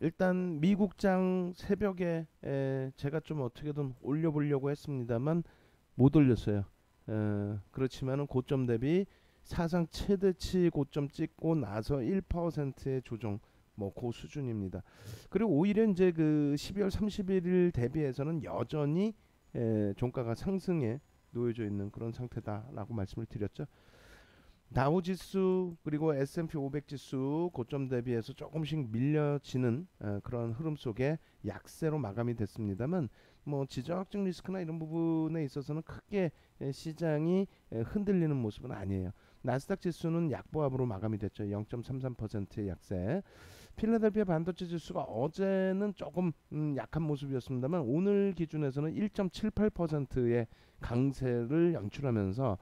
일단 미국장 새벽에 제가 좀 어떻게든 올려보려고 했습니다만 못 올렸어요. 그렇지만은 고점 대비 사상 최대치 고점 찍고 나서 1%의 조정 뭐 그 수준입니다. 그리고 오히려 이제 그 12월 31일 대비해서는 여전히 종가가 상승에 놓여져 있는 그런 상태다라고 말씀을 드렸죠. 다우지수 그리고 S&P 500 지수 고점 대비해서 조금씩 밀려지는 그런 흐름 속에 약세로 마감이 됐습니다만 뭐 지정학적 리스크나 이런 부분에 있어서는 크게 시장이 흔들리는 모습은 아니에요. 나스닥 지수는 약보합으로 마감이 됐죠. 0.33%의 약세. 필라델피아 반도체 지수가 어제는 조금 약한 모습이었습니다만 오늘 기준에서는 1.78%의 강세를 연출하면서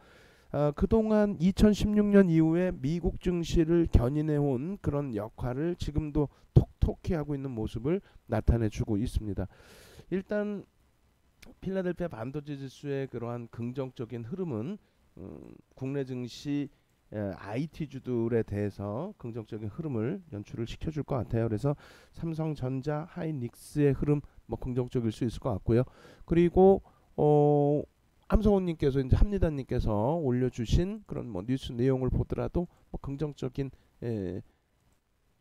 그동안 2016년 이후에 미국 증시를 견인해온 그런 역할을 지금도 톡톡히 하고 있는 모습을 나타내주고 있습니다. 일단 필라델피아 반도체 지수의 그러한 긍정적인 흐름은 국내 증시 IT주들에 대해서 긍정적인 흐름을 연출을 시켜줄 것 같아요. 그래서 삼성전자, 하이닉스의 흐름 뭐 긍정적일 수 있을 것 같고요. 그리고 함성호님께서 이제 합니다님께서 올려주신 그런 뭐 뉴스 내용을 보더라도 뭐 긍정적인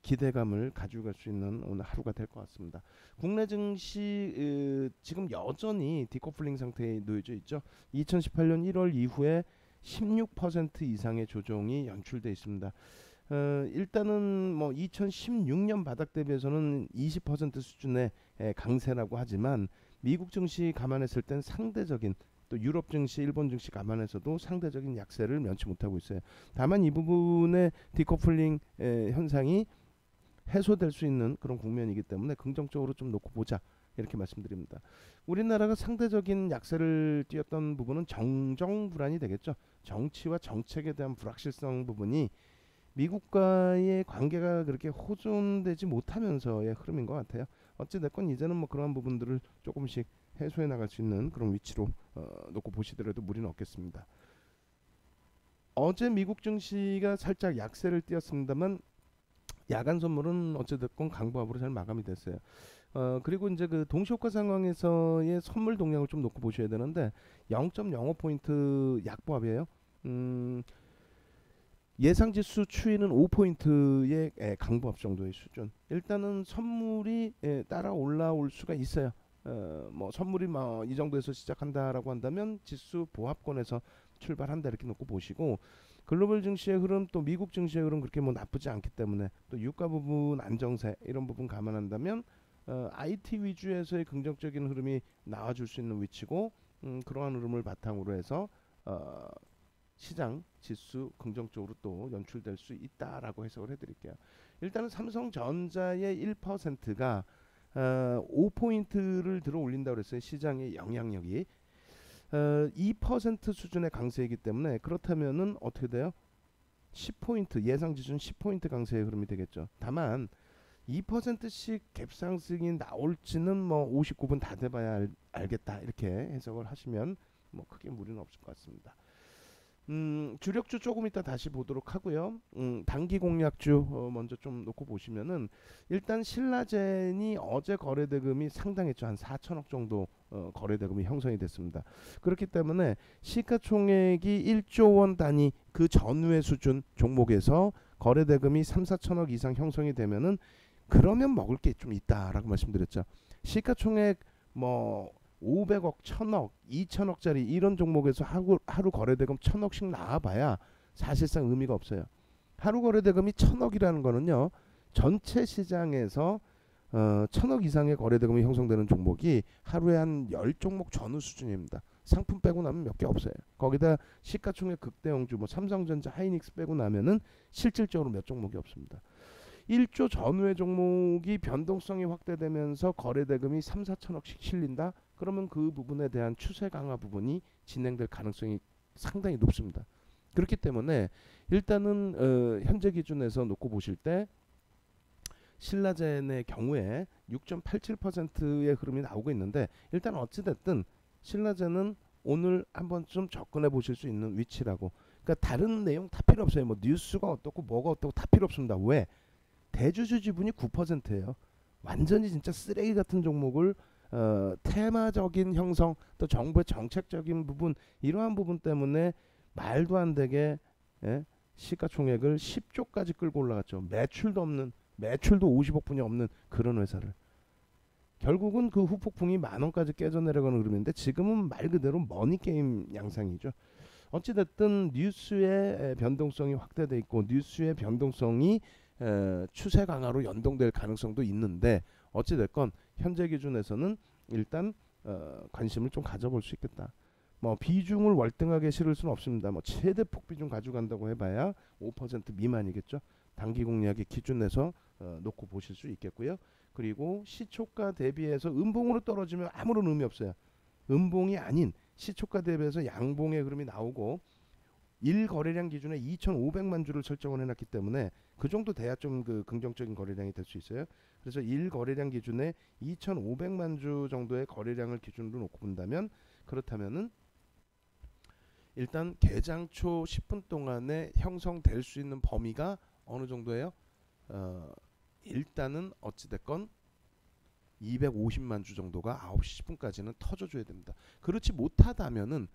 기대감을 가지고 갈 수 있는 오늘 하루가 될 것 같습니다. 국내 증시 지금 여전히 디커플링 상태에 놓여져 있죠. 2018년 1월 이후에 16% 이상의 조정이 연출돼 있습니다. 일단은 뭐 2016년 바닥 대비해서는 20% 수준의 강세라고 하지만 미국 증시 감안했을 땐 상대적인 또 유럽 증시, 일본 증시 감안해서도 상대적인 약세를 면치 못하고 있어요. 다만 이 부분의 디커플링 현상이 해소될 수 있는 그런 국면이기 때문에 긍정적으로 좀 놓고 보자 이렇게 말씀드립니다. 우리나라가 상대적인 약세를 띄었던 부분은 정정 불안이 되겠죠. 정치와 정책에 대한 불확실성 부분이 미국과의 관계가 그렇게 호전되지 못하면서의 흐름인 것 같아요. 어찌됐건 이제는 뭐 그러한 부분들을 조금씩 해소해 나갈 수 있는 그런 위치로 놓고 보시더라도 무리는 없겠습니다. 어제 미국 증시가 살짝 약세를 띄었습니다만 야간 선물은 어찌됐건 강보합으로 잘 마감이 됐어요. 그리고 이제 그 동시효과 상황에서의 선물 동향을 좀 놓고 보셔야 되는데 0.05포인트 약보합이에요. 예상지수 추이는 5포인트의 강보합 정도의 수준. 일단은 선물이 따라 올라올 수가 있어요. 뭐 선물이 뭐 이 정도에서 시작한다라고 한다면 지수 보합권에서 출발한다 이렇게 놓고 보시고 글로벌 증시의 흐름 또 미국 증시의 흐름 그렇게 뭐 나쁘지 않기 때문에 또 유가 부분 안정세 이런 부분 감안한다면 IT 위주에서의 긍정적인 흐름이 나와줄 수 있는 위치고 그러한 흐름을 바탕으로 해서 시장 지수 긍정적으로 또 연출될 수 있다라고 해석을 해드릴게요. 일단은 삼성전자의 1%가 5포인트를 들어 올린다고 그랬어요. 시장의 영향력이 2% 수준의 강세이기 때문에 그렇다면은 어떻게 돼요? 10포인트 예상 기준 10포인트 강세의 흐름이 되겠죠. 다만 2%씩 갭상승이 나올지는 뭐 59분 다 돼봐야 알겠다 이렇게 해석을 하시면 뭐 크게 무리는 없을 것 같습니다. 주력주 조금 이따 다시 보도록 하고요. 단기 공략주 먼저 좀 놓고 보시면은 일단 신라젠이 어제 거래대금이 상당했죠. 한 4천억 정도 거래대금이 형성이 됐습니다. 그렇기 때문에 시가총액이 1조 원 단위 그 전후의 수준 종목에서 거래대금이 3, 4천억 이상 형성이 되면은 그러면 먹을 게 좀 있다라고 말씀드렸죠. 시가총액 뭐 500억, 1000억, 2000억짜리 이런 종목에서 하루 거래대금 1000억씩 나와봐야 사실상 의미가 없어요. 하루 거래대금이 1000억이라는 거는요. 전체 시장에서 1000억 이상의 거래대금이 형성되는 종목이 하루에 한 10종목 전후 수준입니다. 상품 빼고 나면 몇 개 없어요. 거기다 시가총액 극대형주 뭐 삼성전자, 하이닉스 빼고 나면은 실질적으로 몇 종목이 없습니다. 1조 전후의 종목이 변동성이 확대되면서 거래대금이 3, 4천억씩 실린다. 그러면 그 부분에 대한 추세 강화 부분이 진행될 가능성이 상당히 높습니다. 그렇기 때문에 일단은 현재 기준에서 놓고 보실 때 신라젠의 경우에 6.87%의 흐름이 나오고 있는데 일단 어찌됐든 신라젠은 오늘 한번 좀 접근해 보실 수 있는 위치라고. 그러니까 다른 내용 다 필요 없어요. 뭐 뉴스가 어떻고 뭐가 어떻고 다 필요 없습니다. 왜? 대주주 지분이 9%예요. 완전히 진짜 쓰레기 같은 종목을 테마적인 형성 또 정부의 정책적인 부분 이러한 부분 때문에 말도 안 되게 예? 시가총액을 10조까지 끌고 올라갔죠. 매출도 50억 분이 없는 그런 회사를 결국은 그 후폭풍이 만 원까지 깨져 내려가는 흐름인데 지금은 말 그대로 머니게임 양상이죠. 어찌됐든 뉴스의 변동성이 확대돼 있고 뉴스의 변동성이 추세 강화로 연동될 가능성도 있는데 어찌됐건 현재 기준에서는 일단 관심을 좀 가져볼 수 있겠다. 뭐 비중을 월등하게 실을 수는 없습니다. 뭐 최대 폭비중 가져간다고 해봐야 5% 미만이겠죠. 단기 공략의 기준에서 놓고 보실 수 있겠고요. 그리고 시초가 대비해서 음봉으로 떨어지면 아무런 의미 없어요. 음봉이 아닌 시초가 대비해서 양봉의 흐름이 나오고 1거래량 기준에 2,500만 주를 설정을 해놨기 때문에 그 정도 돼야 좀 그 긍정적인 거래량이 될 수 있어요. 그래서 1거래량 기준에 2,500만 주 정도의 거래량을 기준으로 놓고 본다면 그렇다면은 일단 개장 초 10분 동안에 형성될 수 있는 범위가 어느 정도예요? 일단은 어찌됐건 250만 주 정도가 9시 10분까지는 터져줘야 됩니다. 그렇지 못하다면은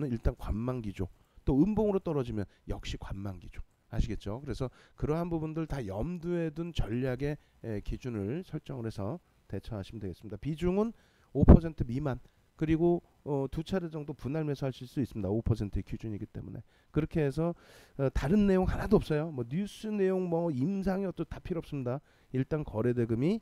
일단 관망기죠. 또 음봉으로 떨어지면 역시 관망기죠. 아시겠죠? 그래서 그러한 부분들 다 염두에 둔 전략의 기준을 설정을 해서 대처하시면 되겠습니다. 비중은 5% 미만 그리고 두 차례 정도 분할 매수하실 수 있습니다. 5%의 기준이기 때문에 그렇게 해서 다른 내용 하나도 없어요. 뭐 뉴스 내용 뭐 임상이 어또 다 필요 없습니다. 일단 거래대금이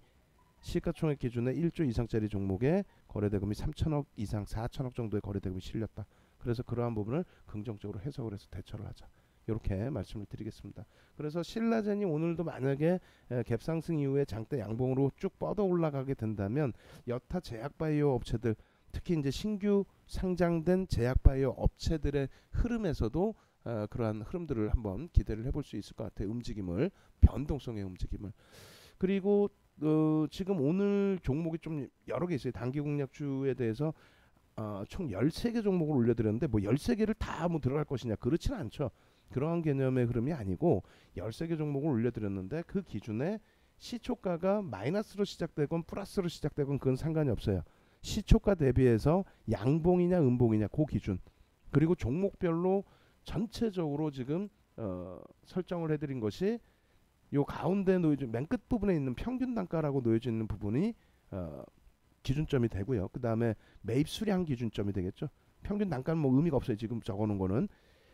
시가총액 기준에 1조 이상짜리 종목에 거래대금이 3천억 이상 4천억 정도의 거래대금이 실렸다. 그래서 그러한 부분을 긍정적으로 해석을 해서 대처를 하자. 이렇게 말씀을 드리겠습니다. 그래서 신라젠이 오늘도 만약에 갭상승 이후에 장대 양봉으로 쭉 뻗어 올라가게 된다면 여타 제약바이오 업체들 특히 이제 신규 상장된 제약바이오 업체들의 흐름에서도 그러한 흐름들을 한번 기대를 해볼 수 있을 것 같아요. 움직임을 변동성의 움직임을 그리고 지금 오늘 종목이 좀 여러 개 있어요. 단기 공략주에 대해서 총 13개 종목을 올려드렸는데 뭐 13개를 다 뭐 들어갈 것이냐 그렇지는 않죠. 그러한 개념의 흐름이 아니고 13개 종목을 올려드렸는데 그 기준에 시초가가 마이너스로 시작되건 플러스로 시작되건 그건 상관이 없어요. 시초가 대비해서 양봉이냐 음봉이냐 그 기준 그리고 종목별로 전체적으로 지금 설정을 해드린 것이 요 가운데 놓여져 맨 끝 부분에 있는 평균 단가라고 놓여져 있는 부분이 기준점이 되고요. 그 다음에 매입 수량 기준점이 되겠죠. 평균 단가는 뭐 의미가 없어요. 지금 적어놓은 거는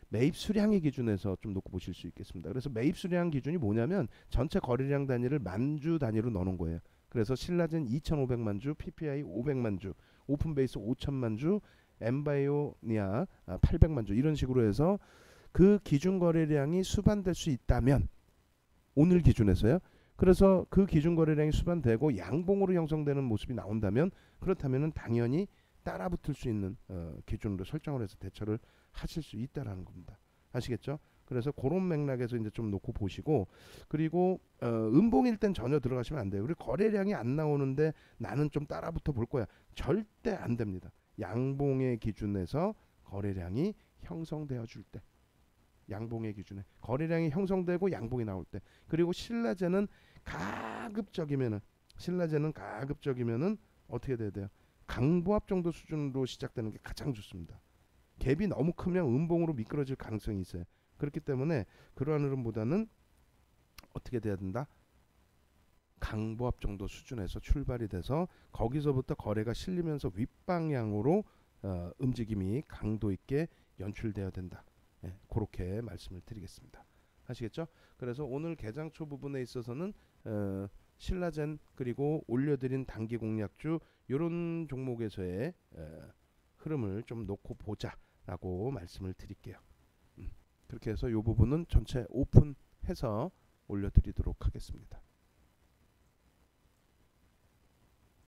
매입 수량의 기준에서 좀 놓고 보실 수 있겠습니다. 그래서 매입 수량 기준이 뭐냐면 전체 거래량 단위를 만주 단위로 넣는 거예요. 그래서 신라젠 2,500만 주, PPI 500만 주, 오픈베이스 5,000만 주, 엠바이오니아 800만 주 이런 식으로 해서 그 기준 거래량이 수반될 수 있다면 오늘 기준에서요. 그래서 그 기준 거래량이 수반되고 양봉으로 형성되는 모습이 나온다면 그렇다면은 당연히 따라붙을 수 있는 기준으로 설정을 해서 대처를 하실 수 있다라는 겁니다. 아시겠죠? 그래서 그런 맥락에서 이제 좀 놓고 보시고 그리고 음봉일 땐 전혀 들어가시면 안 돼요. 그리고 거래량이 안 나오는데 나는 좀 따라붙어 볼 거야. 절대 안 됩니다. 양봉의 기준에서 거래량이 형성되어 줄 때. 양봉의 기준에 거래량이 형성되고 양봉이 나올 때 그리고 신라젠은 가급적이면은 어떻게 돼야 돼요? 강보합 정도 수준으로 시작되는 게 가장 좋습니다. 갭이 너무 크면 음봉으로 미끄러질 가능성이 있어요. 그렇기 때문에 그러한 흐름보다는 어떻게 돼야 된다? 강보합 정도 수준에서 출발이 돼서 거기서부터 거래가 실리면서 윗방향으로 움직임이 강도 있게 연출되어야 된다. 네, 그렇게 말씀을 드리겠습니다. 아시겠죠? 그래서 오늘 개장초 부분에 있어서는 신라젠 그리고 올려드린 단기 공략주 이런 종목에서의 흐름을 좀 놓고 보자라고 말씀을 드릴게요. 그렇게 해서 이 부분은 전체 오픈해서 올려드리도록 하겠습니다.